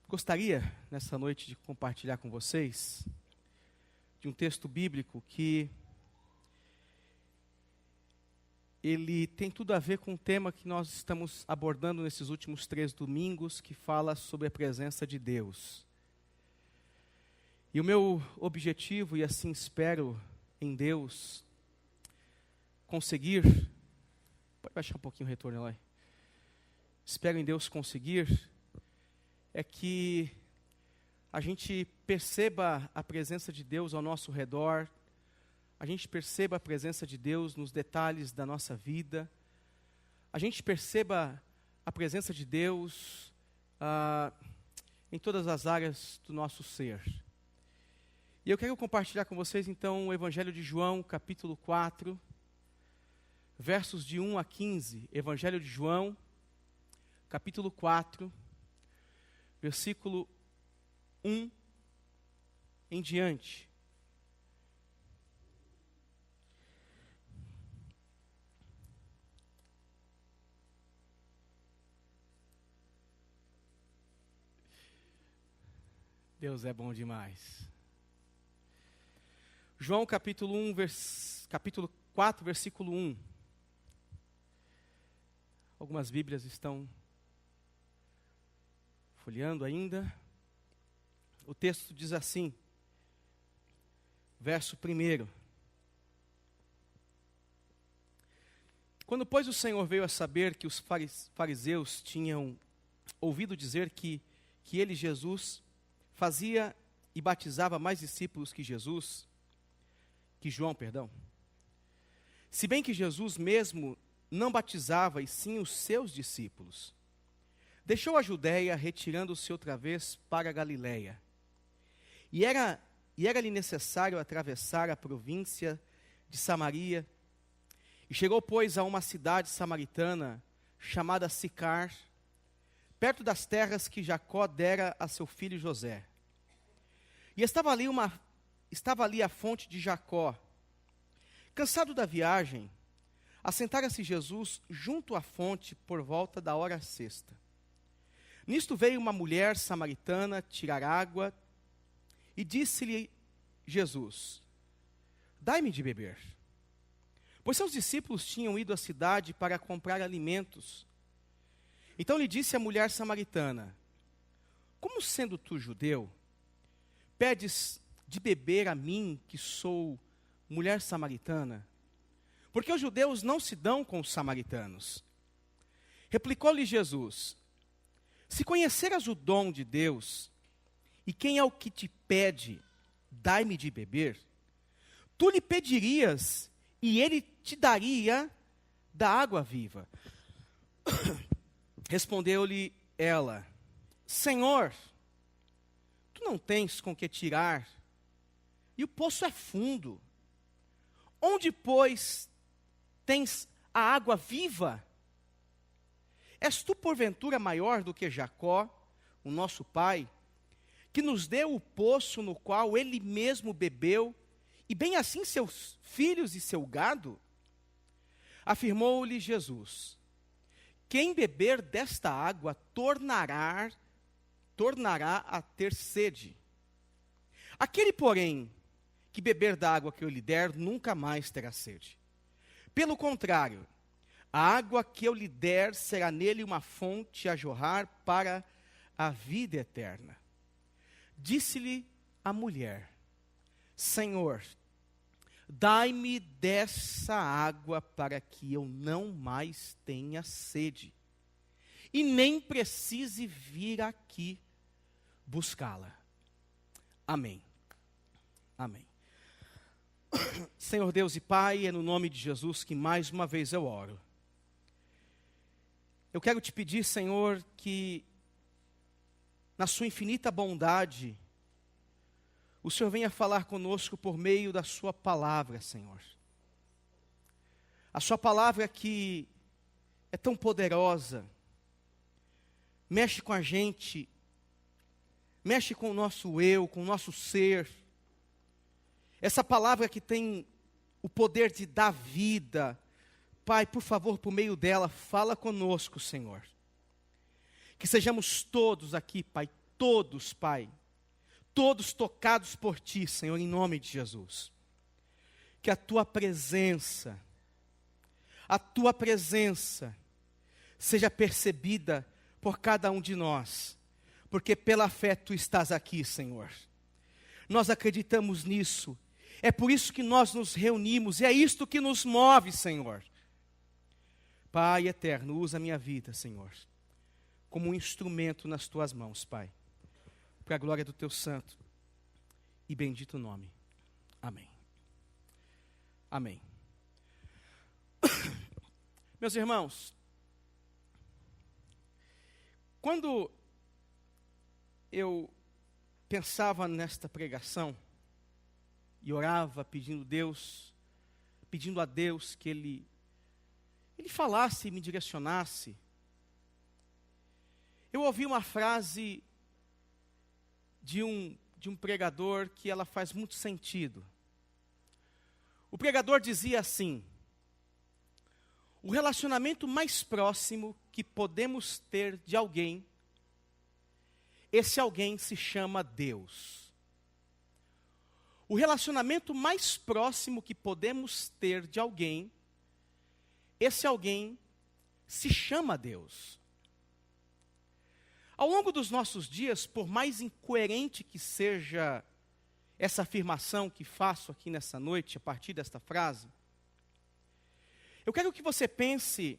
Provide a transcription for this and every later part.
Gostaria, nessa noite, de compartilhar com vocês de um texto bíblico que ele tem tudo a ver com o tema que nós estamos abordando nesses últimos 3 domingos, que fala sobre a presença de Deus. E o meu objetivo, e assim espero em Deus, conseguir... Pode baixar um pouquinho o retorno lá. Espero em Deus conseguir, é que a gente perceba a presença de Deus ao nosso redor, a gente perceba a presença de Deus nos detalhes da nossa vida, a gente perceba a presença de Deus em todas as áreas do nosso ser. E eu quero compartilhar com vocês então o Evangelho de João, capítulo 4, versos de 1 a 15. Evangelho de João, capítulo 4, versículo 1 em diante. Deus é bom demais. João capítulo 4, versículo 1. Algumas Bíblias estão folheando ainda. O texto diz assim, verso 1. Quando, pois, o Senhor veio a saber que os fariseus tinham ouvido dizer que ele, Jesus, fazia e batizava mais discípulos que João, se bem que Jesus mesmo não batizava, e sim os seus discípulos, deixou a Judéia, retirando-se outra vez para a Galiléia. E era-lhe necessário atravessar a província de Samaria. E chegou, pois, a uma cidade samaritana, chamada Sicar, perto das terras que Jacó dera a seu filho José. E estava ali a fonte de Jacó. Cansado da viagem, assentara-se Jesus junto à fonte por volta da hora sexta. Nisto veio uma mulher samaritana tirar água, e disse-lhe Jesus: dai-me de beber. Pois seus discípulos tinham ido à cidade para comprar alimentos. Então lhe disse a mulher samaritana: como sendo tu judeu, pedes de beber a mim, que sou mulher samaritana? Porque os judeus não se dão com os samaritanos. Replicou-lhe Jesus: se conheceras o dom de Deus, e quem é o que te pede, dai-me de beber, tu lhe pedirias, e ele te daria da água viva. Respondeu-lhe ela: Senhor, tu não tens com que tirar, e o poço é fundo. Onde, pois, tens a água viva? És tu, porventura, maior do que Jacó, o nosso pai, que nos deu o poço no qual ele mesmo bebeu, e bem assim seus filhos e seu gado? Afirmou-lhe Jesus: quem beber desta água tornará a ter sede. Aquele, porém, que beber da água que eu lhe der, nunca mais terá sede. Pelo contrário, a água que eu lhe der será nele uma fonte a jorrar para a vida eterna. Disse-lhe a mulher: Senhor, dai-me dessa água para que eu não mais tenha sede, e nem precise vir aqui buscá-la. Amém. Amém. Senhor Deus e Pai, é no nome de Jesus que mais uma vez eu oro. Eu quero te pedir, Senhor, que na sua infinita bondade, o Senhor venha falar conosco por meio da sua palavra, Senhor. A sua palavra que é tão poderosa, mexe com a gente, mexe com o nosso eu, com o nosso ser. Essa palavra que tem o poder de dar vida. Pai, por favor, por meio dela, fala conosco, Senhor. Que sejamos todos aqui, Pai, todos, Pai, todos tocados por Ti, Senhor, em nome de Jesus. Que a Tua presença seja percebida por cada um de nós, porque pela fé Tu estás aqui, Senhor. Nós acreditamos nisso, é por isso que nós nos reunimos, e é isto que nos move, Senhor. Pai eterno, usa a minha vida, Senhor, como um instrumento nas Tuas mãos, Pai, para a glória do Teu santo e bendito nome. Amém. Amém. Meus irmãos, quando eu pensava nesta pregação e orava pedindo a Deus que Ele falasse e me direcionasse, eu ouvi uma frase de um pregador que ela faz muito sentido. O pregador dizia assim: o relacionamento mais próximo que podemos ter de alguém, esse alguém se chama Deus. O relacionamento mais próximo que podemos ter de alguém, esse alguém se chama Deus. Ao longo dos nossos dias, por mais incoerente que seja essa afirmação que faço aqui nessa noite, a partir desta frase, eu quero que você pense,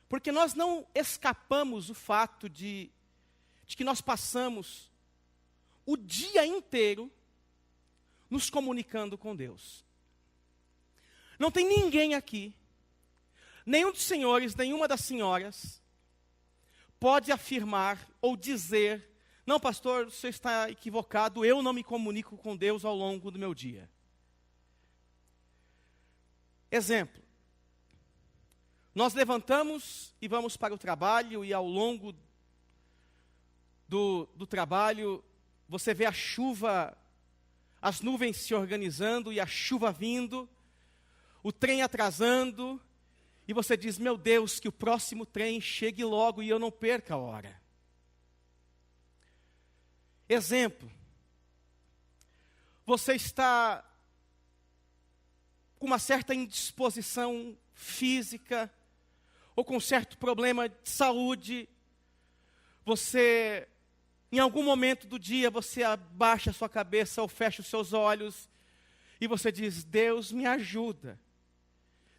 porque nós não escapamos o fato de que nós passamos o dia inteiro nos comunicando com Deus. Não tem ninguém aqui, nenhum dos senhores, nenhuma das senhoras, pode afirmar ou dizer: não, pastor, você está equivocado, eu não me comunico com Deus ao longo do meu dia. Exemplo. Nós levantamos e vamos para o trabalho, e ao longo do trabalho, você vê a chuva, as nuvens se organizando e a chuva vindo, o trem atrasando, e você diz: meu Deus, que o próximo trem chegue logo e eu não perca a hora. Exemplo, você está com uma certa indisposição física, ou com um certo problema de saúde, você, em algum momento do dia, você abaixa a sua cabeça ou fecha os seus olhos, e você diz: Deus, me ajuda.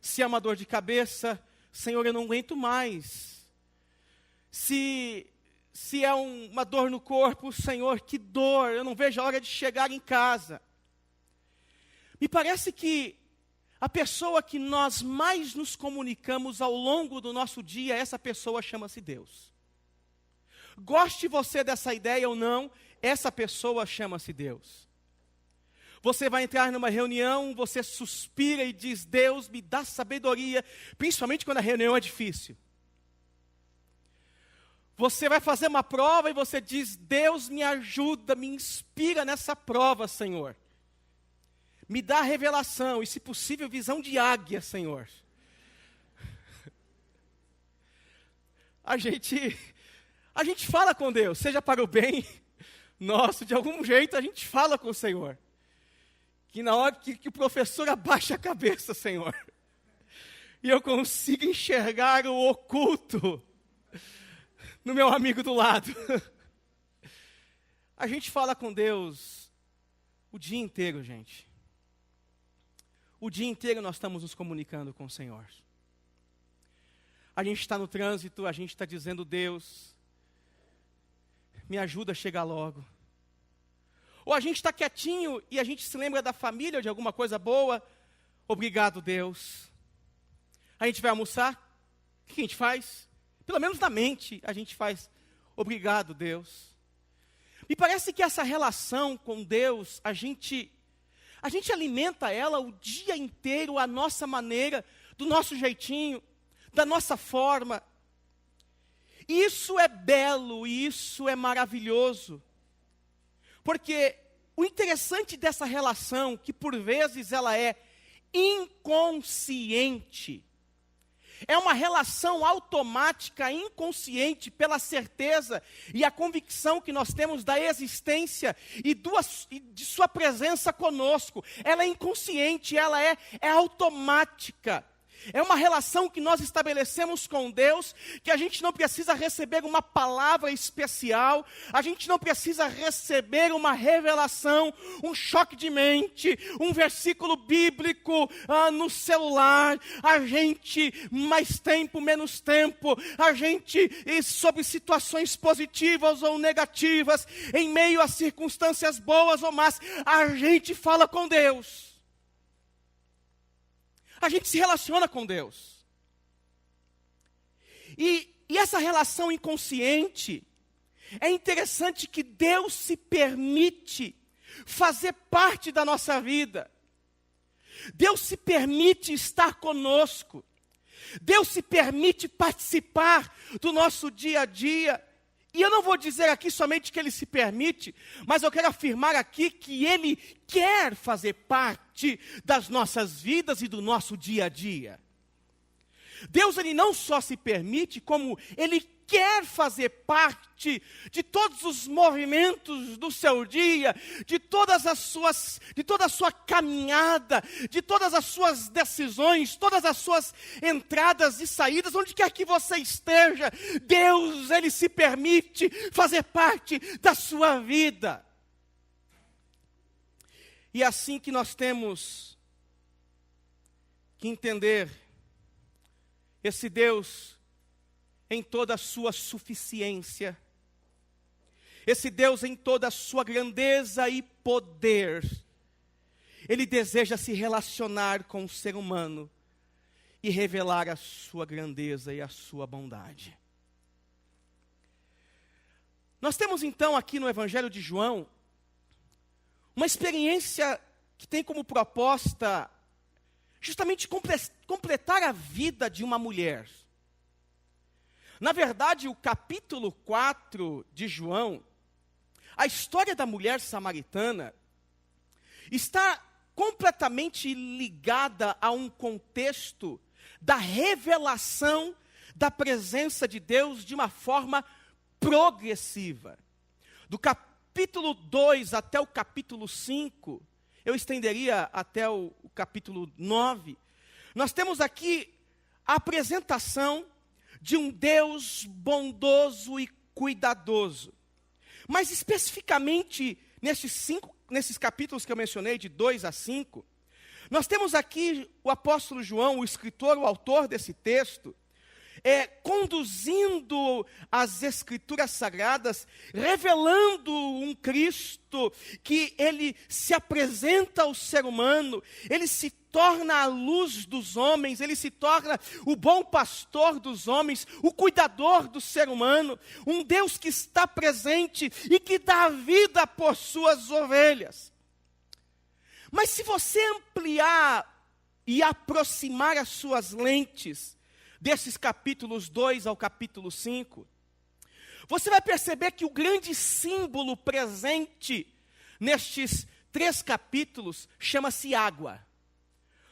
Se é uma dor de cabeça, Senhor, eu não aguento mais. Se é uma dor no corpo, Senhor, que dor, eu não vejo a hora de chegar em casa. Me parece que a pessoa que nós mais nos comunicamos ao longo do nosso dia, essa pessoa chama-se Deus. Goste você dessa ideia ou não, essa pessoa chama-se Deus. Você vai entrar numa reunião, você suspira e diz: Deus, me dá sabedoria, principalmente quando a reunião é difícil. Você vai fazer uma prova e você diz: Deus, me ajuda, me inspira nessa prova, Senhor. Me dá revelação e, se possível, visão de águia, Senhor. A gente fala com Deus, seja para o bem nosso, de algum jeito a gente fala com o Senhor. Que na hora que o professor abaixa a cabeça, Senhor, e eu consigo enxergar o oculto no meu amigo do lado. A gente fala com Deus o dia inteiro, gente. O dia inteiro nós estamos nos comunicando com o Senhor. A gente está no trânsito, a gente está dizendo: Deus, me ajuda a chegar logo. Ou a gente está quietinho e a gente se lembra da família ou de alguma coisa boa: obrigado, Deus. A gente vai almoçar, o que a gente faz? Pelo menos na mente a gente faz: obrigado, Deus. Me parece que essa relação com Deus, a gente alimenta ela o dia inteiro, à nossa maneira, do nosso jeitinho, da nossa forma. Isso é belo e isso é maravilhoso. Porque o interessante dessa relação, que por vezes ela é inconsciente, É uma relação automática, inconsciente, pela certeza e a convicção que nós temos da existência e de sua presença conosco. Ela é inconsciente, ela é automática. É uma relação que nós estabelecemos com Deus, que a gente não precisa receber uma palavra especial, a gente não precisa receber uma revelação, um choque de mente, um versículo bíblico no celular, a gente, mais tempo, menos tempo, a gente, sobre situações positivas ou negativas, em meio a circunstâncias boas ou más, a gente fala com Deus. A gente se relaciona com Deus. E essa relação inconsciente, é interessante que Deus se permite fazer parte da nossa vida. Deus se permite estar conosco. Deus se permite participar do nosso dia a dia. E eu não vou dizer aqui somente que Ele se permite, mas eu quero afirmar aqui que Ele quer fazer parte das nossas vidas e do nosso dia a dia. Deus, Ele não só se permite, como Ele quer fazer parte de todos os movimentos do seu dia, de toda a sua caminhada, de todas as suas decisões, todas as suas entradas e saídas, onde quer que você esteja, Deus, Ele se permite fazer parte da sua vida. E é assim que nós temos que entender esse Deus em toda a sua suficiência, esse Deus em toda a sua grandeza e poder. Ele deseja se relacionar com o ser humano e revelar a sua grandeza e a sua bondade. Nós temos então aqui no Evangelho de João uma experiência que tem como proposta justamente completar a vida de uma mulher. Na verdade, o capítulo 4 de João, a história da mulher samaritana, está completamente ligada a um contexto da revelação da presença de Deus de uma forma progressiva. Do capítulo 2 até o capítulo 5, eu estenderia até o capítulo 9, nós temos aqui a apresentação de um Deus bondoso e cuidadoso. Mas especificamente nesses capítulos que eu mencionei, de 2 a 5, nós temos aqui o apóstolo João, o escritor, o autor desse texto, conduzindo as Escrituras Sagradas, revelando um Cristo que ele se apresenta ao ser humano, ele se torna a luz dos homens, ele se torna o bom pastor dos homens, o cuidador do ser humano, um Deus que está presente e que dá vida por suas ovelhas. Mas se você ampliar e aproximar as suas lentes desses capítulos 2 ao capítulo 5, você vai perceber que o grande símbolo presente nestes 3 capítulos chama-se água.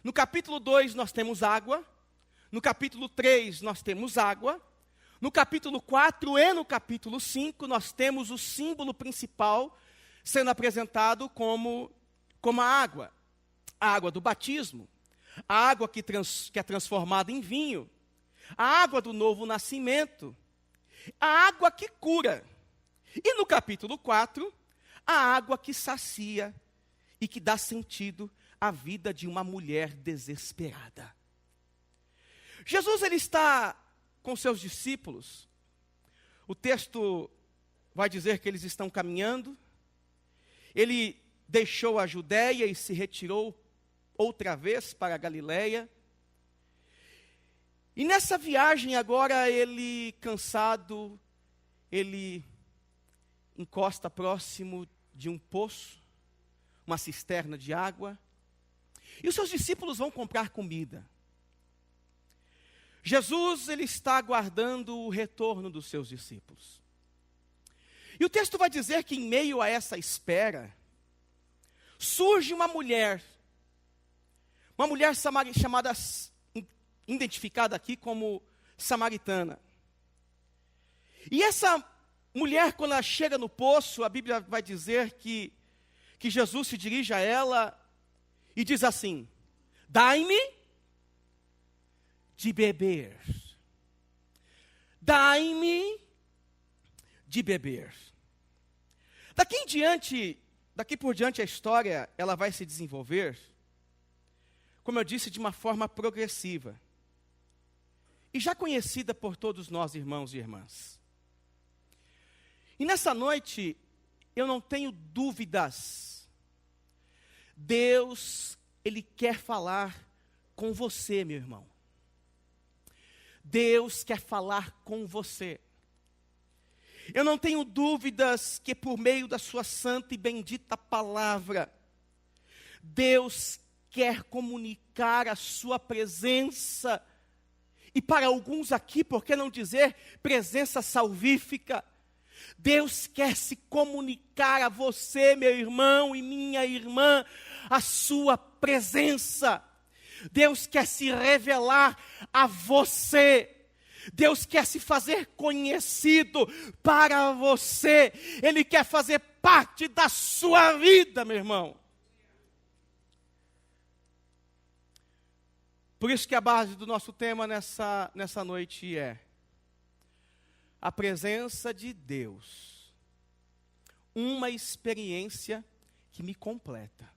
No capítulo 2 nós temos água, no capítulo 3 nós temos água, no capítulo 4 e no capítulo 5 nós temos o símbolo principal sendo apresentado como a água do batismo, a água que é transformada em vinho, a água do novo nascimento, a água que cura. E no capítulo 4, a água que sacia e que dá sentido à vida de uma mulher desesperada. Jesus, ele está com seus discípulos. O texto vai dizer que eles estão caminhando. Ele deixou a Judéia e se retirou outra vez para a Galileia. E nessa viagem agora, ele, cansado, ele encosta próximo de um poço, uma cisterna de água, e os seus discípulos vão comprar comida. Jesus, ele está aguardando o retorno dos seus discípulos. E o texto vai dizer que em meio a essa espera, surge uma mulher chamada identificada aqui como samaritana. E essa mulher, quando ela chega no poço, a Bíblia vai dizer que Jesus se dirige a ela e diz assim: dai-me de beber. Dai-me de beber. Daqui por diante a história, ela vai se desenvolver, como eu disse, de uma forma progressiva. E já conhecida por todos nós, irmãos e irmãs. E nessa noite, eu não tenho dúvidas. Deus, Ele quer falar com você, meu irmão. Deus quer falar com você. Eu não tenho dúvidas que por meio da sua santa e bendita palavra, Deus quer comunicar a sua presença. E para alguns aqui, por que não dizer presença salvífica? Deus quer se comunicar a você, meu irmão e minha irmã, a sua presença. Deus quer se revelar a você. Deus quer se fazer conhecido para você. Ele quer fazer parte da sua vida, meu irmão. Por isso que a base do nosso tema nessa noite é a presença de Deus. Uma experiência que me completa.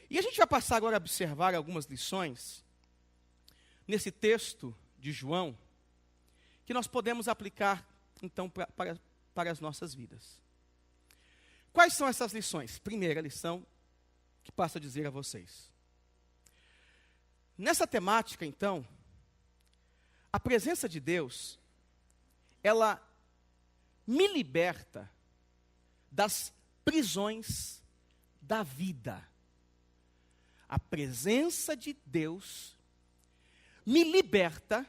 E a gente vai passar agora a observar algumas lições nesse texto de João, que nós podemos aplicar, então, para as nossas vidas. Quais são essas lições? Primeira lição, que passo a dizer a vocês. Nessa temática, então, a presença de Deus, ela me liberta das prisões da vida. A presença de Deus me liberta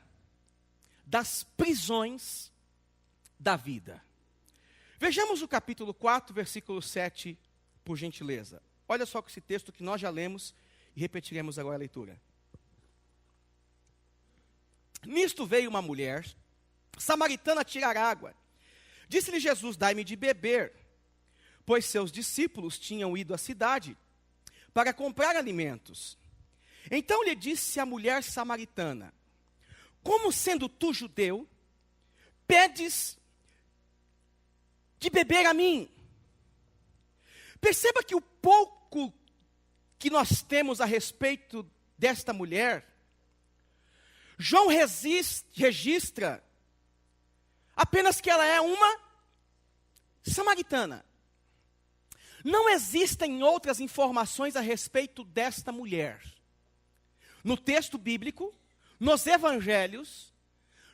das prisões da vida. Vejamos o capítulo 4, versículo 7, por gentileza. Olha só com esse texto que nós já lemos e repetiremos agora a leitura. Nisto veio uma mulher samaritana tirar água. Disse-lhe Jesus: dai-me de beber, pois seus discípulos tinham ido à cidade para comprar alimentos. Então lhe disse a mulher samaritana: como sendo tu judeu, pedes de beber a mim? Perceba que o pouco que nós temos a respeito desta mulher, João registra apenas que ela é uma samaritana. Não existem outras informações a respeito desta mulher. No texto bíblico, nos evangelhos,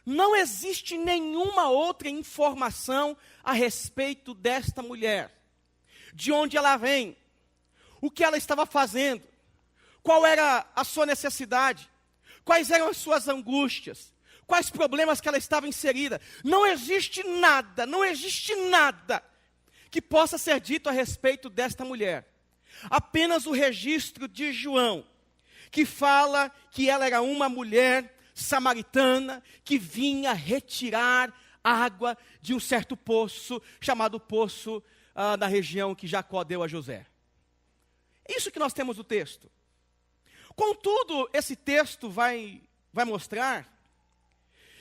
não existe nenhuma outra informação a respeito desta mulher. De onde ela vem, o que ela estava fazendo, qual era a sua necessidade, quais eram as suas angústias, quais problemas que ela estava inserida. Não existe nada que possa ser dito a respeito desta mulher. Apenas o registro de João, que fala que ela era uma mulher samaritana que vinha retirar água de um certo poço, chamado poço da região que Jacó deu a José. É isso que nós temos no texto. Contudo, esse texto vai mostrar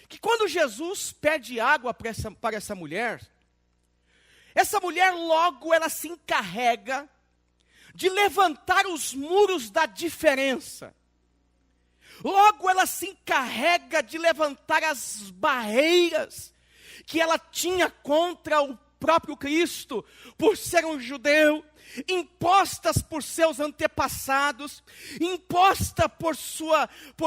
que quando Jesus pede água para essa mulher logo ela se encarrega de levantar os muros da diferença. Logo ela se encarrega de levantar as barreiras que ela tinha contra o próprio Cristo, por ser um judeu, impostas por seus antepassados, imposta por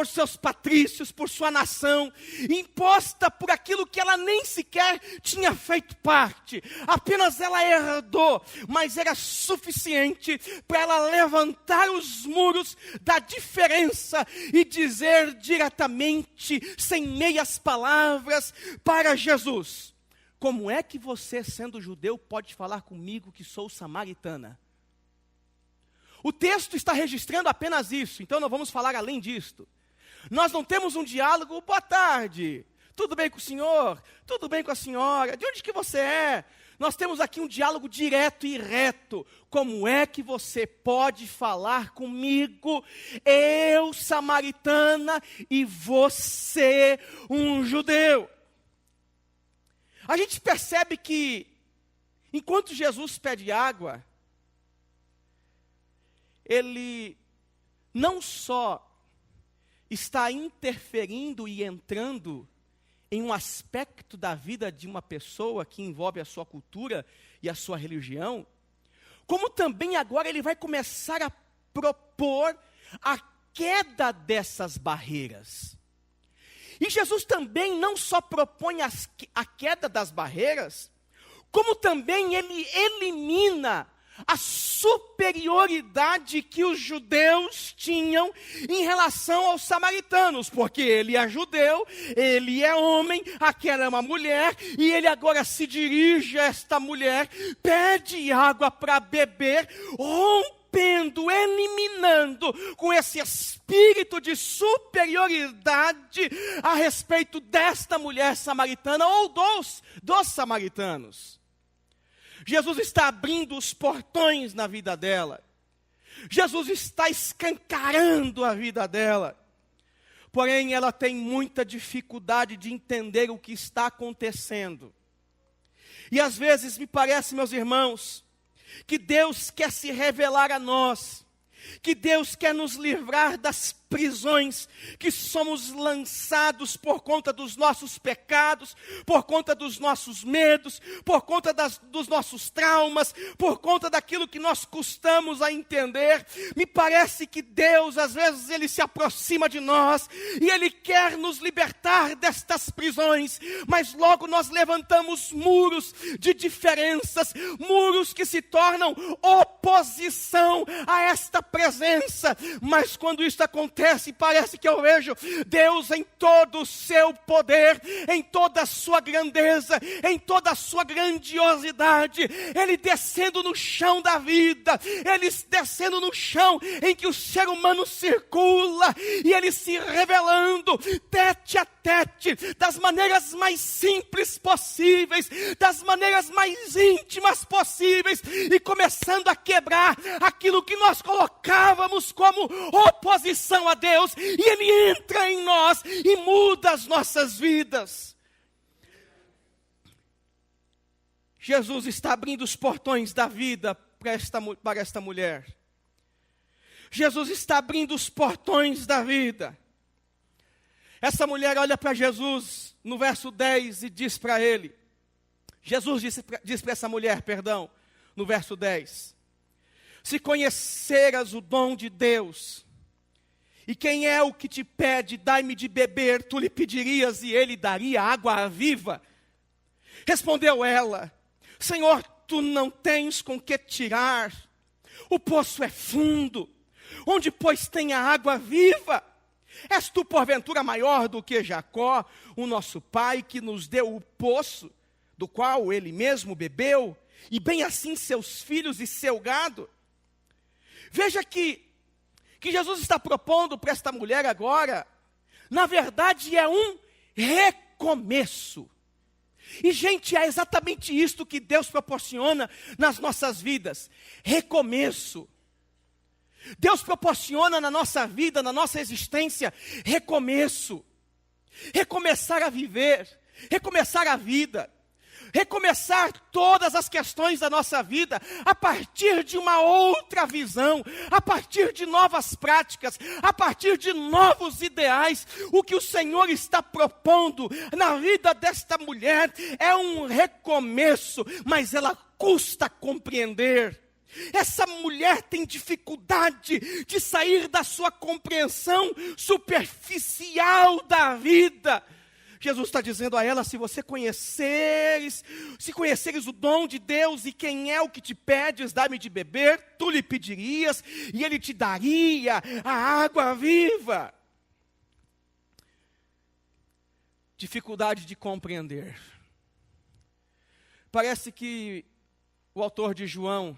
seus patrícios, por sua nação, imposta por aquilo que ela nem sequer tinha feito parte. Apenas ela herdou, mas era suficiente para ela levantar os muros da diferença e dizer diretamente, sem meias palavras, para Jesus: como é que você, sendo judeu, pode falar comigo que sou samaritana? O texto está registrando apenas isso, então não vamos falar além disto. Nós não temos um diálogo, boa tarde, tudo bem com o senhor? Tudo bem com a senhora? De onde que você é? Nós temos aqui um diálogo direto e reto. Como é que você pode falar comigo, eu, samaritana, e você, um judeu? A gente percebe que, enquanto Jesus pede água, ele não só está interferindo e entrando em um aspecto da vida de uma pessoa que envolve a sua cultura e a sua religião, como também agora ele vai começar a propor a queda dessas barreiras. E Jesus também não só propõe a queda das barreiras, como também ele elimina a superioridade que os judeus tinham em relação aos samaritanos, porque ele é judeu, ele é homem, aquela é uma mulher, e ele agora se dirige a esta mulher, pede água para beber, rompendo, eliminando com esse espírito de superioridade a respeito desta mulher samaritana ou dos samaritanos. Jesus está abrindo os portões na vida dela. Jesus está escancarando a vida dela. Porém, ela tem muita dificuldade de entender o que está acontecendo. E às vezes me parece, meus irmãos, que Deus quer se revelar a nós, que Deus quer nos livrar das prisões que somos lançados por conta dos nossos pecados, por conta dos nossos medos, por conta dos nossos traumas, por conta daquilo que nós custamos a entender. Me parece que Deus, às vezes, Ele se aproxima de nós e Ele quer nos libertar destas prisões, mas logo nós levantamos muros de diferenças, muros que se tornam oposição a esta presença. Mas quando isso acontece, parece que eu vejo Deus em todo o seu poder, em toda a sua grandeza, em toda a sua grandiosidade, Ele descendo no chão da vida, Ele descendo no chão em que o ser humano circula, e Ele se revelando tete a tete, das maneiras mais simples possíveis, das maneiras mais íntimas possíveis, e começando a quebrar aquilo que nós colocávamos como oposição a Deus, e Ele entra em nós e muda as nossas vidas. Jesus está abrindo os portões da vida para esta mulher. Jesus está abrindo os portões da vida. Essa mulher olha para Jesus no verso 10 e diz para ele, Jesus diz para essa mulher, no verso 10, se conheceras o dom de Deus, e quem é o que te pede, dai-me de beber, tu lhe pedirias e ele daria água viva. Respondeu ela, Senhor, tu não tens com que tirar, o poço é fundo, onde pois tem a água viva? És tu porventura maior do que Jacó, o nosso pai, que nos deu o poço, do qual ele mesmo bebeu, e bem assim seus filhos e seu gado? Veja que Jesus está propondo para esta mulher agora, na verdade é um recomeço. E gente, é exatamente isto que Deus proporciona nas nossas vidas, recomeço. Deus proporciona na nossa vida, na nossa existência, recomeço. Recomeçar a viver, recomeçar a vida. Recomeçar todas as questões da nossa vida a partir de uma outra visão, a partir de novas práticas, a partir de novos ideais. O que o Senhor está propondo na vida desta mulher é um recomeço, mas ela custa compreender. Essa mulher tem dificuldade de sair da sua compreensão superficial da vida. Jesus está dizendo a ela, se conheceres o dom de Deus, e quem é o que te pedes, dá-me de beber, tu lhe pedirias, e ele te daria a água viva. Dificuldade de compreender. Parece que o autor de João,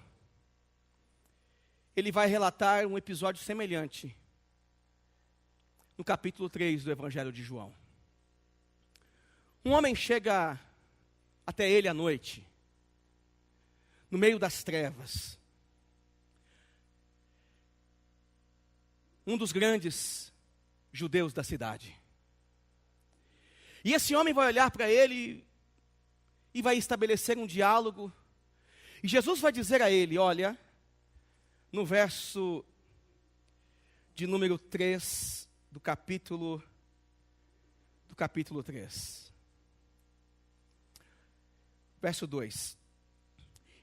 ele vai relatar um episódio semelhante. no capítulo 3 do Evangelho de João. Um homem chega até ele à noite, no meio das trevas. Um dos grandes judeus da cidade. E esse homem vai olhar para ele e vai estabelecer um diálogo. E Jesus vai dizer a ele, olha, no verso de número 3 do capítulo 3. Verso 2.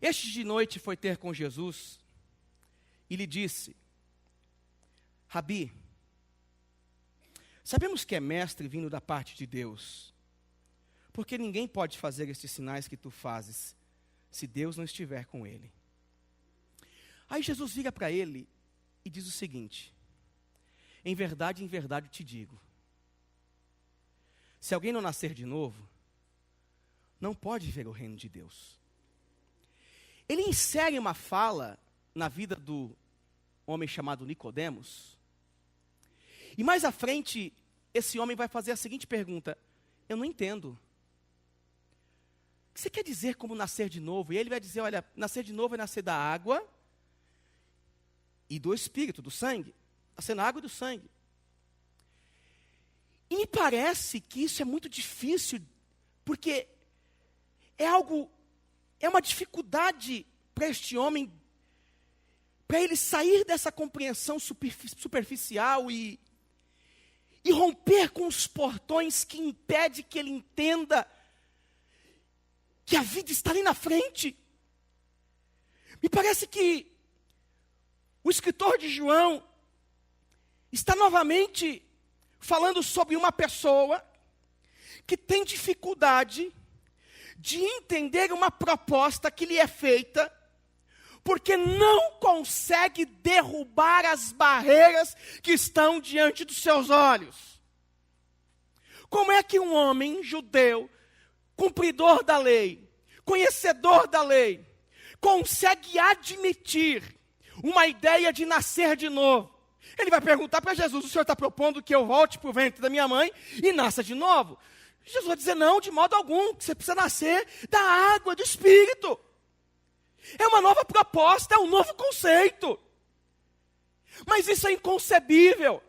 Este de noite foi ter com Jesus e lhe disse, Rabi, sabemos que é mestre vindo da parte de Deus, porque ninguém pode fazer estes sinais que tu fazes, se Deus não estiver com ele. Aí Jesus vira para ele e diz o seguinte, em verdade te digo, se alguém não nascer de novo, não pode ver o reino de Deus. Ele insere uma fala na vida do homem chamado Nicodemos, e mais à frente, esse homem vai fazer a seguinte pergunta, eu não entendo. O que você quer dizer como nascer de novo? E ele vai dizer, olha, nascer de novo é nascer da água e do Espírito, do sangue. Nascer na água e do sangue. E me parece que isso é muito difícil, porque é uma dificuldade para este homem, para ele sair dessa compreensão superficial e romper com os portões que impede que ele entenda que a vida está ali na frente. Me parece que o escritor de João está novamente falando sobre uma pessoa que tem dificuldade de entender uma proposta que lhe é feita, porque não consegue derrubar as barreiras que estão diante dos seus olhos. Como é que um homem judeu, cumpridor da lei, conhecedor da lei, consegue admitir uma ideia de nascer de novo? Ele vai perguntar para Jesus, o Senhor está propondo que eu volte para o ventre da minha mãe e nasça de novo? Jesus vai dizer, não, de modo algum, que você precisa nascer da água, do Espírito. É uma nova proposta, é um novo conceito. Mas isso é inconcebível.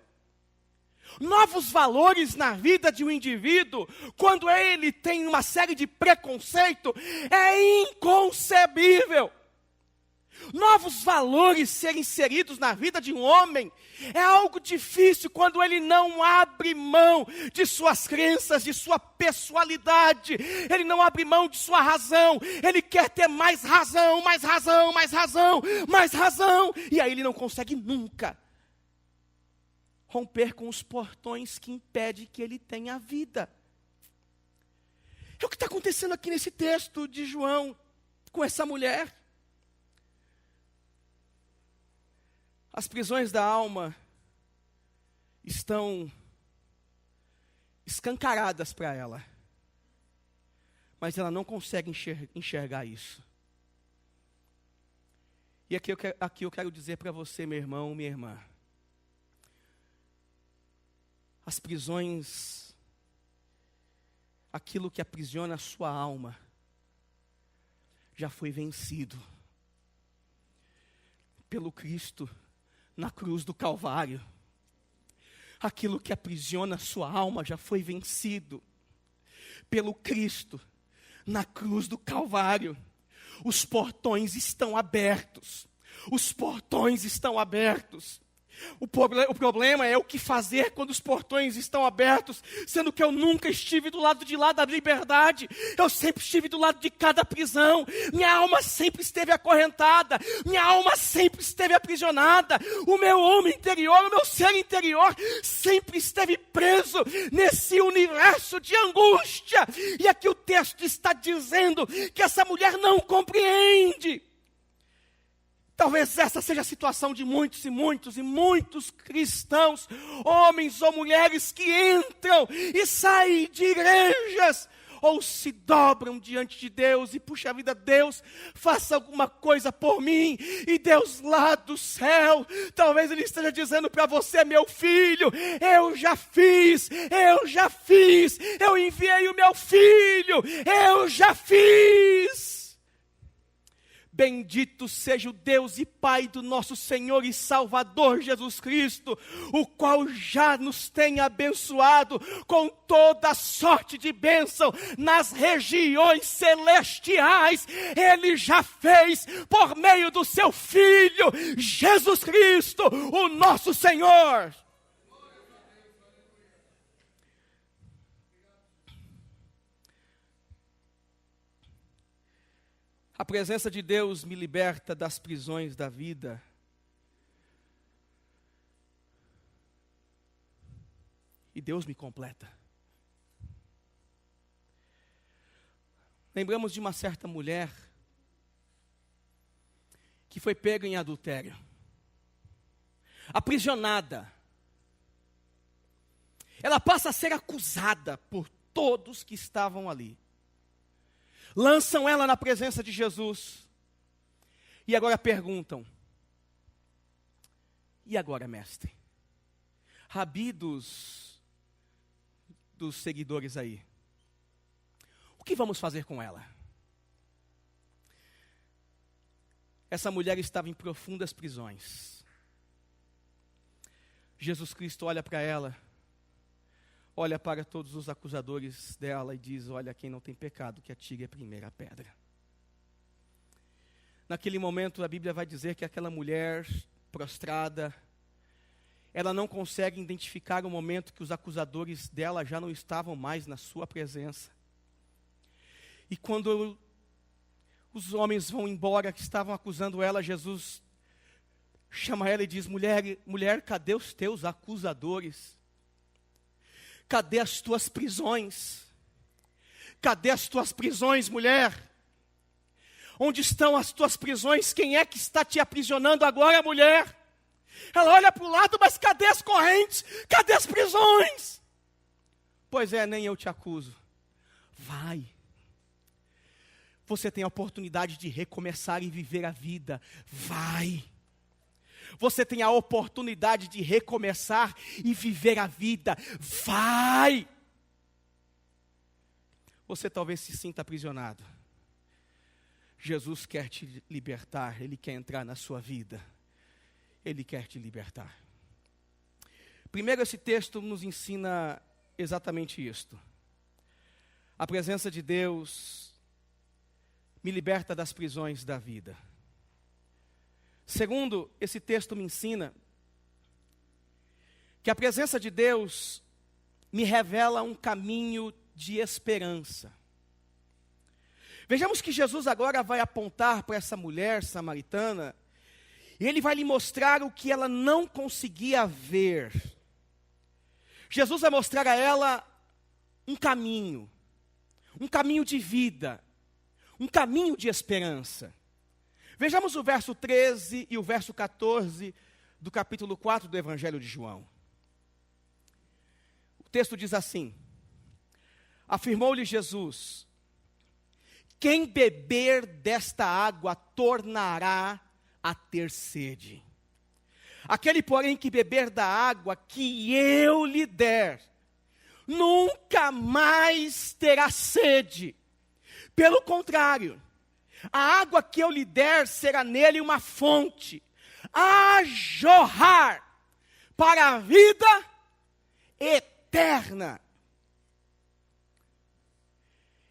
Novos valores na vida de um indivíduo, quando ele tem uma série de preconceito, é inconcebível. Novos valores serem inseridos na vida de um homem é algo difícil quando ele não abre mão de suas crenças, de sua pessoalidade, ele não abre mão de sua razão, ele quer ter mais razão, mais razão, mais razão, mais razão, e aí ele não consegue nunca romper com os portões que impedem que ele tenha vida. É o que está acontecendo aqui nesse texto de João, com essa mulher. As prisões da alma estão escancaradas para ela, mas ela não consegue enxergar isso. E aqui eu quero dizer para você, meu irmão, minha irmã, as prisões, aquilo que aprisiona a sua alma, já foi vencido pelo Cristo na cruz do Calvário. Aquilo que aprisiona a sua alma já foi vencido pelo Cristo na cruz do Calvário. Os portões estão abertos. Os portões estão abertos. O problema é o que fazer quando os portões estão abertos, sendo que eu nunca estive do lado de lá da liberdade, eu sempre estive do lado de cada prisão, minha alma sempre esteve acorrentada, minha alma sempre esteve aprisionada, o meu homem interior, o meu ser interior, sempre esteve preso nesse universo de angústia, e aqui o texto está dizendo que essa mulher não compreende. Talvez essa seja a situação de muitos e muitos e muitos cristãos, homens ou mulheres que entram e saem de igrejas, ou se dobram diante de Deus e, puxa vida, Deus, faça alguma coisa por mim. E Deus lá do céu, talvez Ele esteja dizendo para você: meu filho, eu já fiz, eu enviei o meu filho, eu já fiz. Bendito seja o Deus e Pai do nosso Senhor e Salvador Jesus Cristo, o qual já nos tem abençoado com toda sorte de bênção nas regiões celestiais. Ele já fez por meio do seu Filho, Jesus Cristo, o nosso Senhor. A presença de Deus me liberta das prisões da vida. E Deus me completa. Lembramos de uma certa mulher que foi pega em adultério, aprisionada. Ela passa a ser acusada por todos que estavam ali. Lançam ela na presença de Jesus. E agora perguntam: e agora, mestre? Rabi dos seguidores aí, o que vamos fazer com ela? Essa mulher estava em profundas prisões. Jesus Cristo olha para ela, olha para todos os acusadores dela e diz: olha, quem não tem pecado, que atire a primeira pedra. Naquele momento a Bíblia vai dizer que aquela mulher prostrada, ela não consegue identificar o momento que os acusadores dela já não estavam mais na sua presença. E quando os homens vão embora que estavam acusando ela, Jesus chama ela e diz: mulher, cadê os teus acusadores? Cadê as tuas prisões? Cadê as tuas prisões, mulher? Onde estão as tuas prisões? Quem é que está te aprisionando agora, mulher? Ela olha para o lado, mas cadê as correntes? Cadê as prisões? Pois é, nem eu te acuso. Vai. Você tem a oportunidade de recomeçar e viver a vida. Vai. Você tem a oportunidade de recomeçar e viver a vida. Vai! Você talvez se sinta aprisionado. Jesus quer te libertar, Ele quer entrar na sua vida. Ele quer te libertar. Primeiro, esse texto nos ensina exatamente isto. A presença de Deus me liberta das prisões da vida. Segundo, esse texto me ensina que a presença de Deus me revela um caminho de esperança. Vejamos que Jesus agora vai apontar para essa mulher samaritana e Ele vai lhe mostrar o que ela não conseguia ver. Jesus vai mostrar a ela um caminho de vida, um caminho de esperança. Vejamos o verso 13 e o verso 14 do capítulo 4 do Evangelho de João. O texto diz assim: afirmou-lhe Jesus: quem beber desta água tornará a ter sede. Aquele, porém, que beber da água que eu lhe der, nunca mais terá sede. Pelo contrário, a água que eu lhe der será nele uma fonte a jorrar para a vida eterna.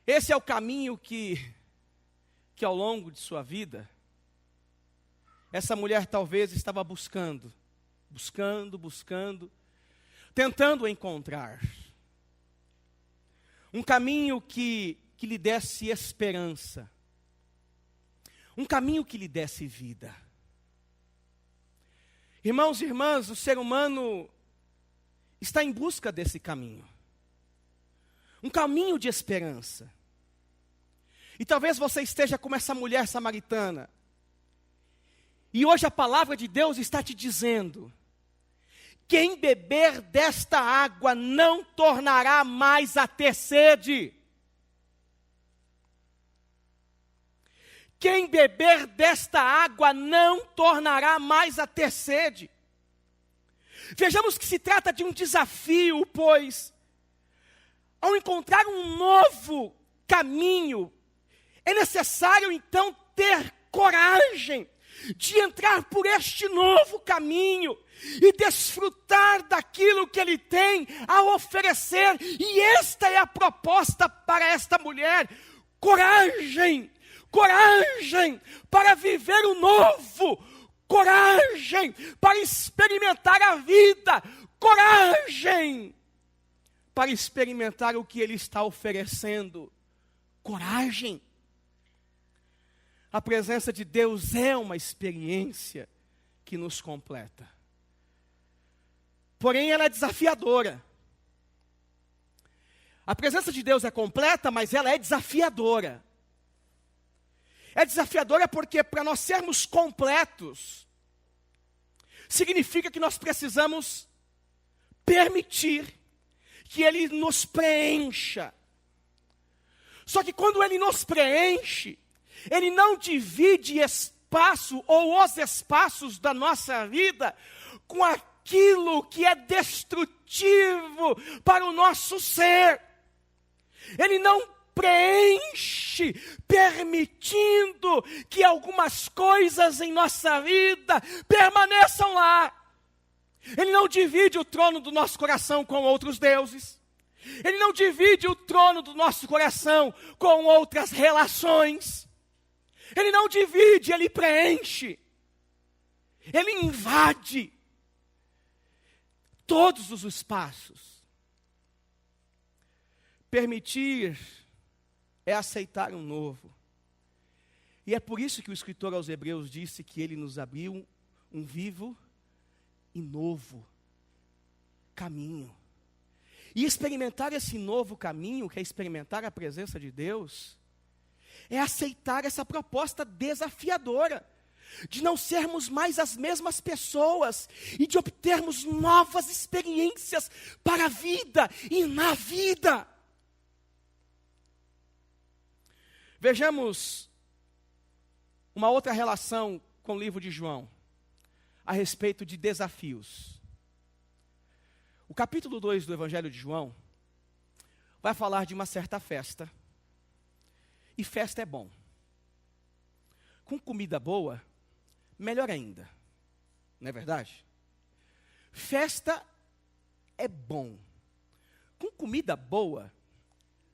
Esse é o caminho que ao longo de sua vida, essa mulher talvez estava buscando, tentando encontrar. Um caminho que lhe desse esperança. Um caminho que lhe desse vida. Irmãos e irmãs, o ser humano está em busca desse caminho. Um caminho de esperança. E talvez você esteja como essa mulher samaritana. E hoje a palavra de Deus está te dizendo: quem beber desta água não tornará mais a ter sede. quem beber desta água não tornará mais a ter sede. Vejamos que se trata de um desafio, pois, ao encontrar um novo caminho, é necessário então ter coragem de entrar por este novo caminho e desfrutar daquilo que ele tem a oferecer. E esta é a proposta para esta mulher: coragem, coragem para viver o novo, coragem para experimentar a vida, coragem para experimentar o que ele está oferecendo, coragem. A presença de Deus é uma experiência que nos completa. Porém, ela é desafiadora. A presença de Deus é completa, mas ela é desafiadora. É desafiadora porque para nós sermos completos, significa que nós precisamos permitir que Ele nos preencha. Só que quando Ele nos preenche, Ele não divide espaço ou os espaços da nossa vida com aquilo que é destrutivo para o nosso ser. Ele não preenche, permitindo que algumas coisas em nossa vida permaneçam lá. Ele não divide o trono do nosso coração com outros deuses. Ele não divide o trono do nosso coração com outras relações. Ele não divide, ele preenche. Ele invade todos os espaços. Permitir é aceitar um novo. E é por isso que o escritor aos Hebreus disse que ele nos abriu um vivo e novo caminho. E experimentar esse novo caminho, que é experimentar a presença de Deus, é aceitar essa proposta desafiadora, de não sermos mais as mesmas pessoas, e de obtermos novas experiências para a vida e na vida. Vejamos uma outra relação com o livro de João, a respeito de desafios. O capítulo 2 do Evangelho de João vai falar de uma certa festa. E festa é bom. Com comida boa, melhor ainda. Não é verdade? Festa é bom. Com comida boa,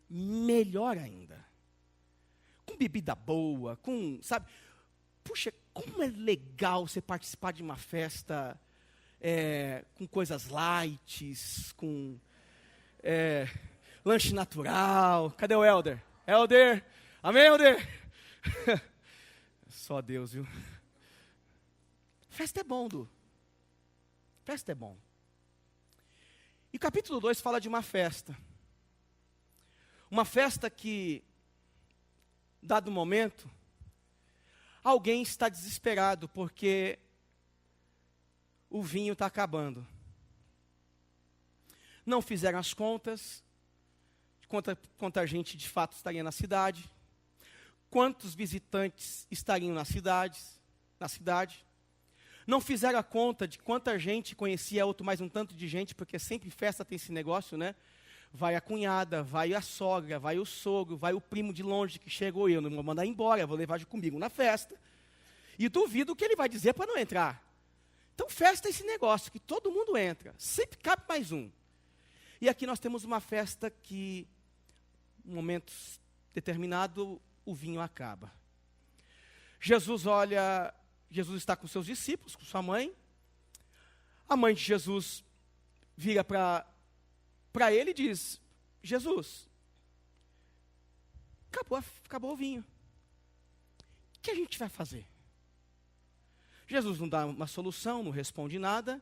melhor ainda. Com bebida boa, sabe? Puxa, como é legal você participar de uma festa com coisas light, com lanche natural. Cadê o Helder? Helder! Amém, Helder? Só Deus, viu? Festa é bom, Du. Festa é bom. E o capítulo 2 fala de uma festa. Uma festa que, dado momento, alguém está desesperado porque o vinho está acabando. Não fizeram as contas, quanta gente de fato estaria na cidade, quantos visitantes estariam na cidade. Não fizeram a conta de quanta gente conhecia outro mais um tanto de gente, porque sempre festa tem esse negócio, né? Vai a cunhada, vai a sogra, vai o sogro, vai o primo de longe que chegou, eu não vou mandar embora, vou levar comigo na festa. E duvido o que ele vai dizer para não entrar. Então festa é esse negócio, que todo mundo entra, sempre cabe mais um. E aqui nós temos uma festa que, em um momento determinado, o vinho acaba. Jesus está com seus discípulos, com sua mãe. A mãe de Jesus vira para ele e diz: Jesus, acabou o vinho. O que a gente vai fazer? Jesus não dá uma solução, não responde nada,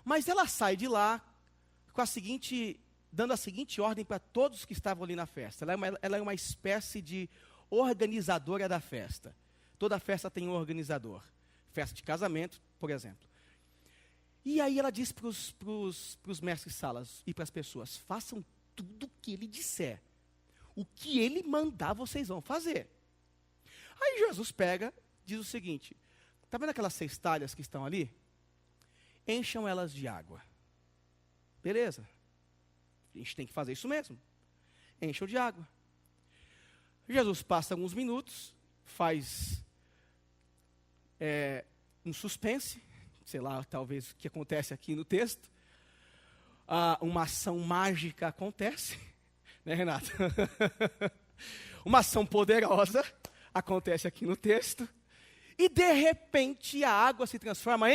mas ela sai de lá dando a seguinte ordem para todos que estavam ali na festa. Ela é uma espécie de organizadora da festa. Toda festa tem um organizador. Festa de casamento, por exemplo. E aí ela diz para os mestres-salas e para as pessoas: façam tudo o que ele disser. O que ele mandar, vocês vão fazer. Aí Jesus pega, diz o seguinte, está vendo aquelas 6 talhas que estão ali? Encham elas de água. Beleza. A gente tem que fazer isso mesmo. Encham de água. Jesus passa alguns minutos, faz um suspense, sei lá, talvez o que acontece aqui no texto. Uma ação mágica acontece, né, Renato? Uma ação poderosa acontece aqui no texto. E de repente a água se transforma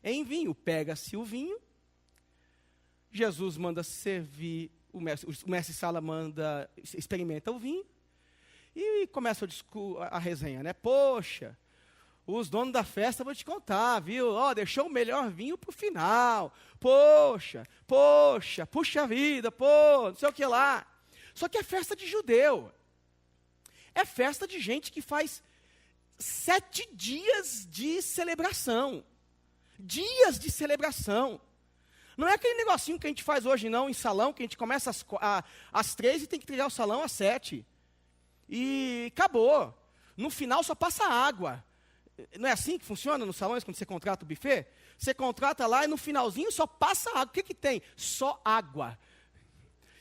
em vinho. Pega-se o vinho. Jesus manda servir, o mestre Sala manda, experimenta o vinho. E começa a resenha, né? Poxa, os donos da festa, vou te contar, viu? Deixou o melhor vinho para o final. Poxa, puxa vida, não sei o que lá. Só que é festa de judeu. É festa de gente que faz 7 dias de celebração. Dias de celebração. Não é aquele negocinho que a gente faz hoje não, em salão, que a gente começa às 3 e tem que entregar o salão às 7. E acabou. No final só passa água. Não é assim que funciona nos salões, quando você contrata o buffet? Você contrata lá e no finalzinho só passa água. O que tem? Só água.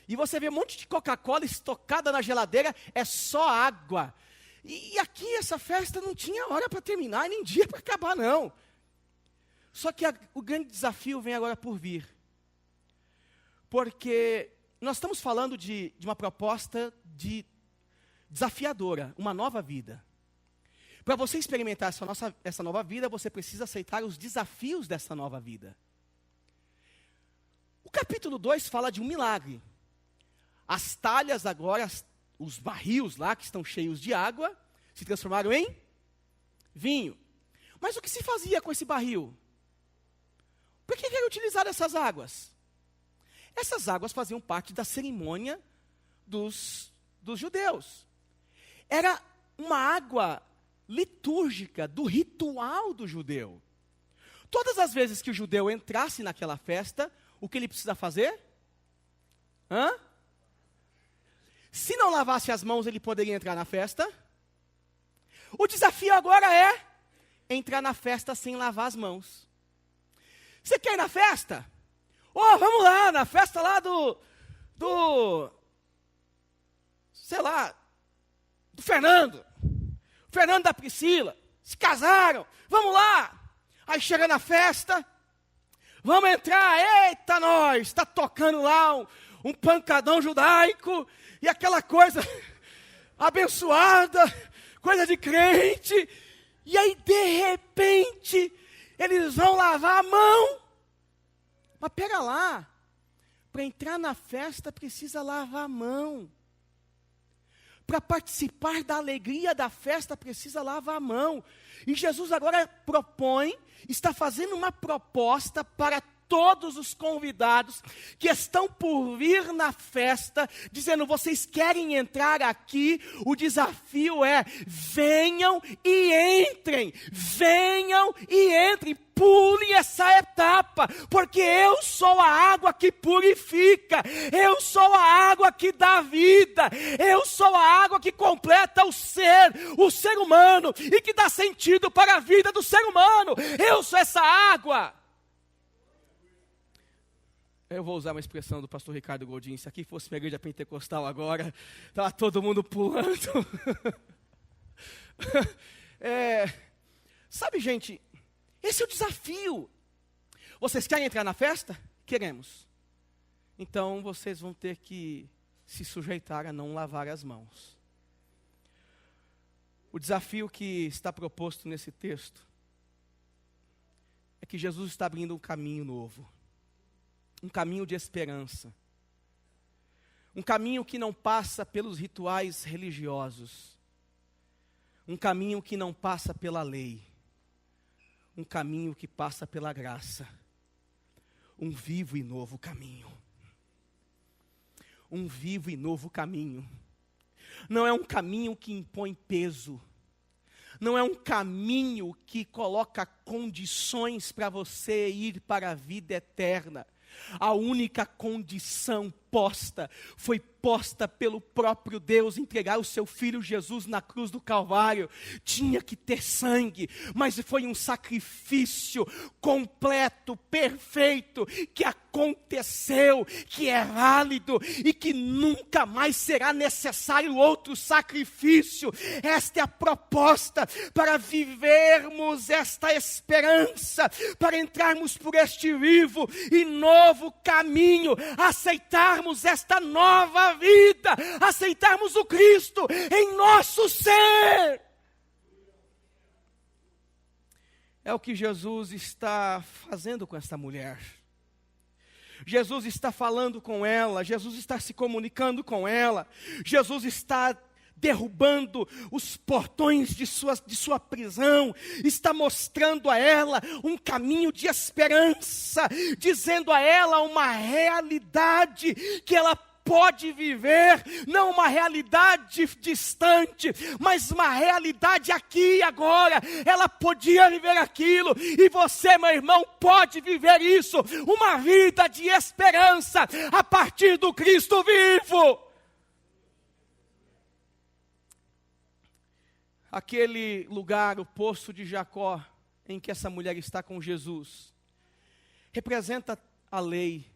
E você vê um monte de Coca-Cola estocada na geladeira, é só água. E aqui essa festa não tinha hora para terminar, nem dia para acabar não. Só que o grande desafio vem agora por vir. Porque nós estamos falando de uma proposta desafiadora, uma nova vida. Para você experimentar essa nova vida, você precisa aceitar os desafios dessa nova vida. O capítulo 2 fala de um milagre. As talhas agora, os barris lá que estão cheios de água, se transformaram em vinho. Mas o que se fazia com esse barril? Por que eram utilizadas essas águas? Essas águas faziam parte da cerimônia dos judeus. Era uma água litúrgica, do ritual do judeu. Todas as vezes que o judeu entrasse naquela festa, o que ele precisa fazer? Se não lavasse as mãos, ele poderia entrar na festa. O desafio agora é entrar na festa sem lavar as mãos. Você quer ir na festa? Vamos lá, na festa lá sei lá, do Fernando. Fernando da Priscila. Se casaram. Vamos lá. Aí chega na festa. Vamos entrar. Eita, nós. Está tocando lá um pancadão judaico. E aquela coisa abençoada. Coisa de crente. E aí, de repente, eles vão lavar a mão. Mas pega lá. Para entrar na festa, precisa lavar a mão. Para participar da alegria da festa, precisa lavar a mão. E Jesus agora está fazendo uma proposta para todos os convidados que estão por vir na festa, dizendo, vocês querem entrar aqui? O desafio é, venham e entrem, pulem essa etapa, porque eu sou a água que purifica, eu sou a água que dá vida, eu sou a água que completa o ser humano, e que dá sentido para a vida do ser humano, eu sou essa água. Eu vou usar uma expressão do pastor Ricardo Godinho, se aqui fosse uma igreja pentecostal agora, estava todo mundo pulando. Sabe, gente, esse é o desafio. Vocês querem entrar na festa? Queremos. Então, vocês vão ter que se sujeitar a não lavar as mãos. O desafio que está proposto nesse texto é que Jesus está abrindo um caminho novo. Um caminho de esperança. Um caminho que não passa pelos rituais religiosos. Um caminho que não passa pela lei. Um caminho que passa pela graça. Um vivo e novo caminho. Um vivo e novo caminho. Não é um caminho que impõe peso. Não é um caminho que coloca condições para você ir para a vida eterna. A única condição proposta foi posta pelo próprio Deus, entregar o seu Filho Jesus na cruz do Calvário. Tinha que ter sangue, mas foi um sacrifício completo, perfeito, que aconteceu, que é válido e que nunca mais será necessário outro sacrifício. Esta é a proposta para vivermos esta esperança, para entrarmos por este vivo e novo caminho, aceitarmos esta nova vida, aceitarmos o Cristo em nosso ser. É o que Jesus está fazendo com esta mulher. Jesus está falando com ela, Jesus está se comunicando com ela, Jesus está derrubando os portões de sua prisão, está mostrando a ela um caminho de esperança, dizendo a ela uma realidade que ela pode viver, não uma realidade distante, mas uma realidade aqui e agora. Ela podia viver aquilo, e você, meu irmão, pode viver isso, uma vida de esperança, a partir do Cristo vivo. Aquele lugar, o poço de Jacó, em que essa mulher está com Jesus, representa a lei,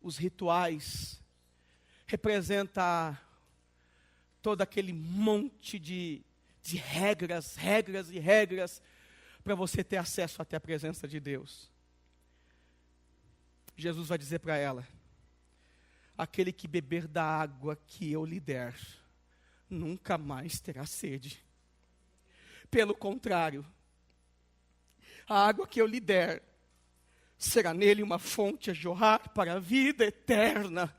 os rituais, representa todo aquele monte de regras e regras, para você ter acesso até a presença de Deus. Jesus vai dizer para ela: aquele que beber da água que eu lhe der, nunca mais terá sede. Pelo contrário, a água que eu lhe der, será nele uma fonte a jorrar para a vida eterna.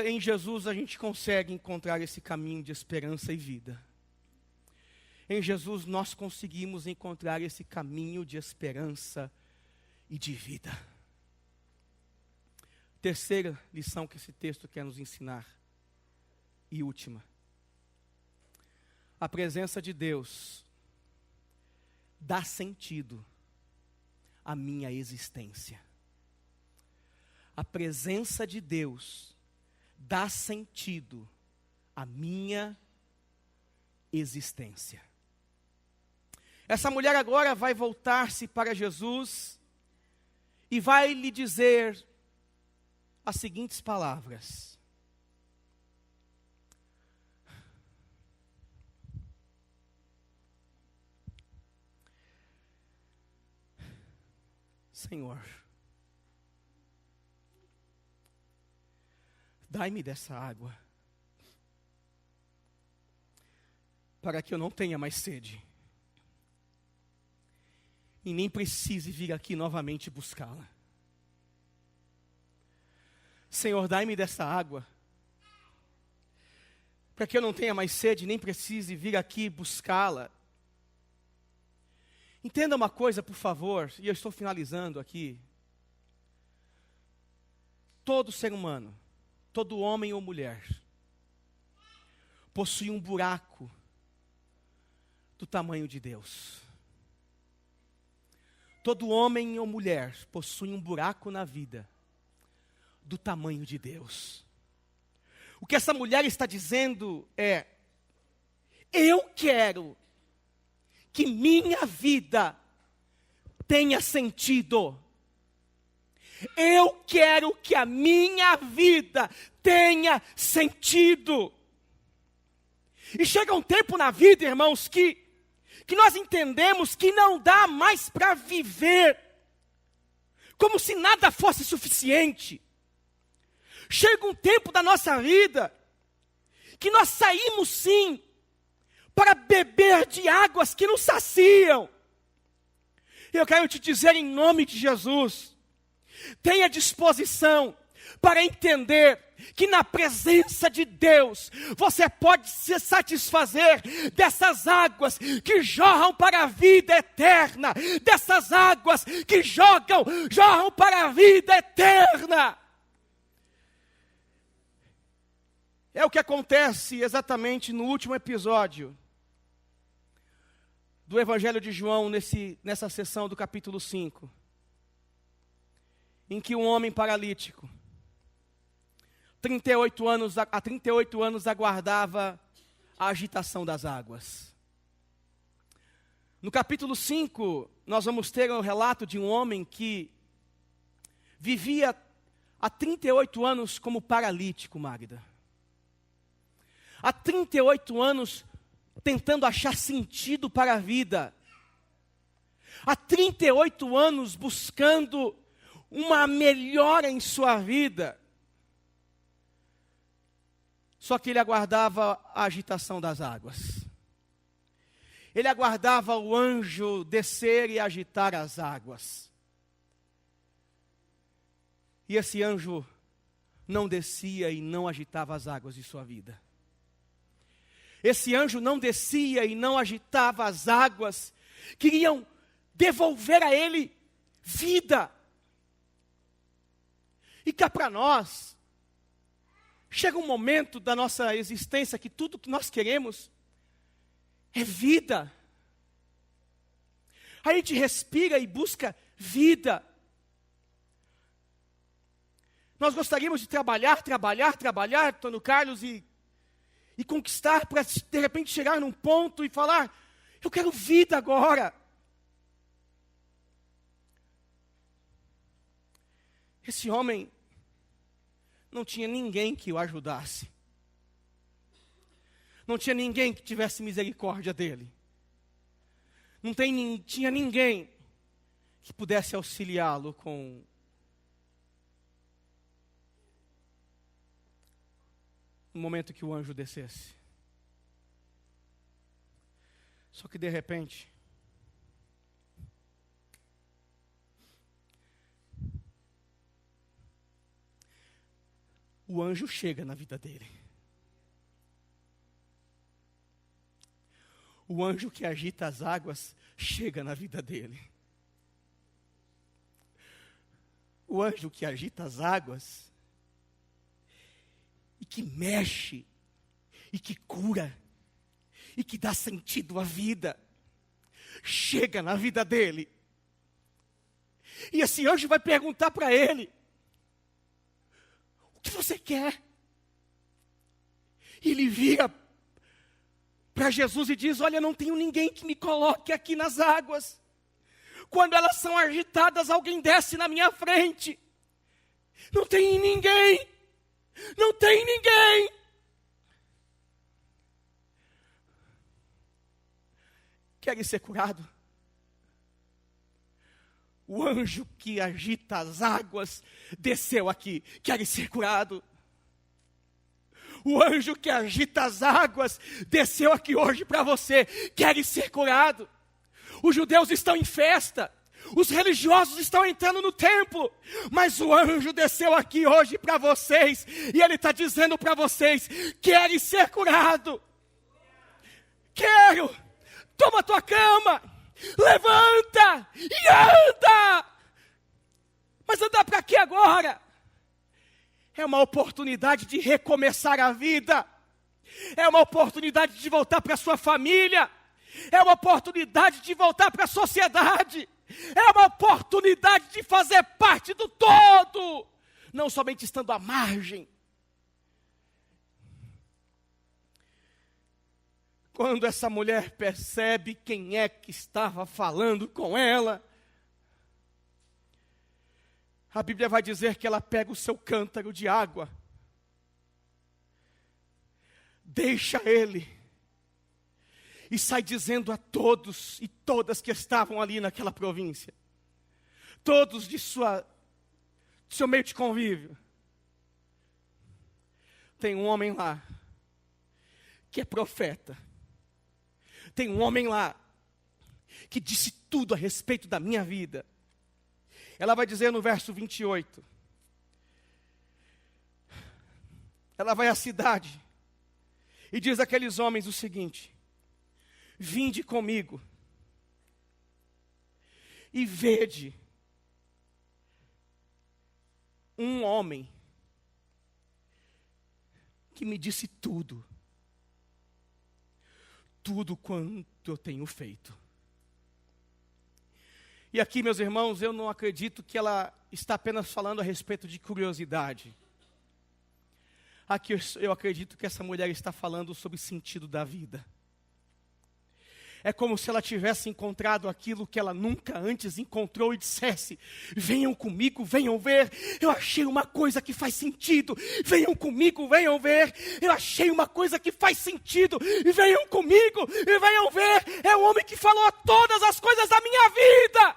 Em Jesus a gente consegue encontrar esse caminho de esperança e vida. Em Jesus nós conseguimos encontrar esse caminho de esperança e de vida. Terceira lição que esse texto quer nos ensinar, e última. A presença de Deus dá sentido à minha existência. A presença de Deus dá sentido à minha existência. Essa mulher agora vai voltar-se para Jesus e vai lhe dizer as seguintes palavras: Senhor, dai-me dessa água, para que eu não tenha mais sede, e nem precise vir aqui novamente buscá-la. Senhor, dai-me dessa água, para que eu não tenha mais sede, nem precise vir aqui buscá-la. Entenda uma coisa, por favor, e eu estou finalizando aqui. Todo ser humano, todo homem ou mulher, possui um buraco do tamanho de Deus. Todo homem ou mulher possui um buraco na vida do tamanho de Deus. O que essa mulher está dizendo é: eu quero que minha vida tenha sentido. Eu quero que a minha vida tenha sentido. E chega um tempo na vida, irmãos, que nós entendemos que não dá mais para viver como se nada fosse suficiente. Chega um tempo da nossa vida que nós saímos sim para beber de águas que nos saciam. Eu quero te dizer em nome de Jesus, tenha disposição para entender que na presença de Deus, você pode se satisfazer dessas águas que jorram para a vida eterna, dessas águas que jorram para a vida eterna. É o que acontece exatamente no último episódio do Evangelho de João, nessa sessão do capítulo 5. em que um homem paralítico, há 38 anos aguardava a agitação das águas. No capítulo 5, nós vamos ter um relato de um homem que vivia há 38 anos como paralítico, Magda. Há 38 anos tentando achar sentido para a vida. Há 38 anos buscando uma melhora em sua vida. Só que ele aguardava a agitação das águas. Ele aguardava o anjo descer e agitar as águas. E esse anjo não descia e não agitava as águas de sua vida. Esse anjo não descia e não agitava as águas que iriam devolver a ele vida. E cá para nós, chega um momento da nossa existência que tudo que nós queremos é vida. A gente respira e busca vida. Nós gostaríamos de trabalhar, Antônio Carlos, e conquistar para de repente chegar num ponto e falar, eu quero vida agora. Esse homem não tinha ninguém que o ajudasse. Não tinha ninguém que tivesse misericórdia dele. Tinha ninguém que pudesse auxiliá-lo com no momento que o anjo descesse. Só que de repente, o anjo chega na vida dele. O anjo que agita as águas chega na vida dele. O anjo que agita as águas e que mexe, e que cura, e que dá sentido à vida, chega na vida dele. E esse anjo vai perguntar para ele, o que você quer? E ele vira para Jesus e diz, olha, não tenho ninguém que me coloque aqui nas águas. Quando elas são agitadas, alguém desce na minha frente. Não tem ninguém. Não tem ninguém. Quer ser curado? O anjo que agita as águas desceu aqui. Quer ser curado? O anjo que agita as águas desceu aqui hoje para você. Quer ser curado? Os judeus estão em festa. Os religiosos estão entrando no templo, mas o anjo desceu aqui hoje para vocês, e ele está dizendo para vocês, querem ser curado? Quero, toma a tua cama, levanta e anda. Mas andar para quê agora? É uma oportunidade de recomeçar a vida, é uma oportunidade de voltar para a sua família, é uma oportunidade de voltar para a sociedade, é uma oportunidade de fazer parte do todo, não somente estando à margem. Quando essa mulher percebe quem é que estava falando com ela, a Bíblia vai dizer que ela pega o seu cântaro de água, deixa ele, e sai dizendo a todos e todas que estavam ali naquela província, todos de seu meio de convívio, tem um homem lá, que é profeta, tem um homem lá, que disse tudo a respeito da minha vida. Ela vai dizer no verso 28, ela vai à cidade, e diz àqueles homens o seguinte, vinde comigo, e vede um homem que me disse tudo quanto eu tenho feito. E aqui, meus irmãos, eu não acredito que ela está apenas falando a respeito de curiosidade. Aqui eu acredito que essa mulher está falando sobre o sentido da vida. É como se ela tivesse encontrado aquilo que ela nunca antes encontrou e dissesse: venham comigo, venham ver, eu achei uma coisa que faz sentido. Venham comigo, venham ver, eu achei uma coisa que faz sentido. Venham comigo e venham ver, é um homem que falou todas as coisas da minha vida.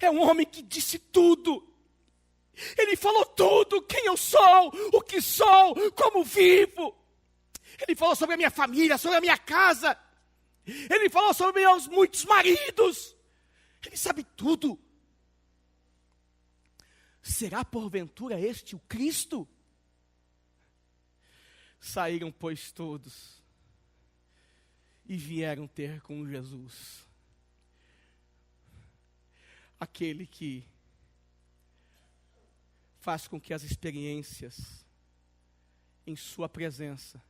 É um homem que disse tudo. Ele falou tudo, quem eu sou, o que sou, como vivo. Ele falou sobre a minha família, sobre a minha casa. Ele falou sobre meus muitos maridos. Ele sabe tudo. Será porventura este o Cristo? Saíram, pois, todos e vieram ter com Jesus. Aquele que faz com que as experiências em sua presença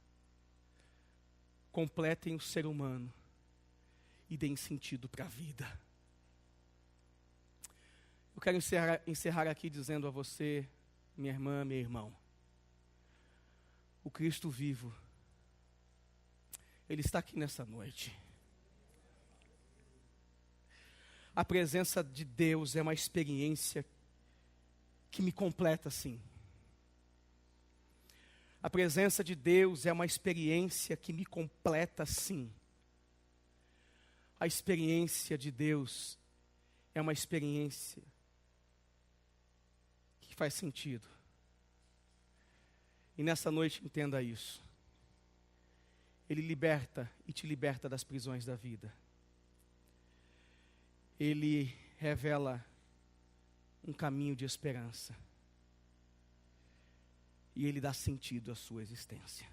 completem o ser humano e deem sentido para a vida. Eu quero encerrar aqui dizendo a você, minha irmã, meu irmão, o Cristo vivo, Ele está aqui nessa noite. A presença de Deus é uma experiência que me completa assim. A presença de Deus é uma experiência que me completa sim. A experiência de Deus é uma experiência que faz sentido. E nessa noite entenda isso. Ele liberta e te liberta das prisões da vida. Ele revela um caminho de esperança. E Ele dá sentido à sua existência.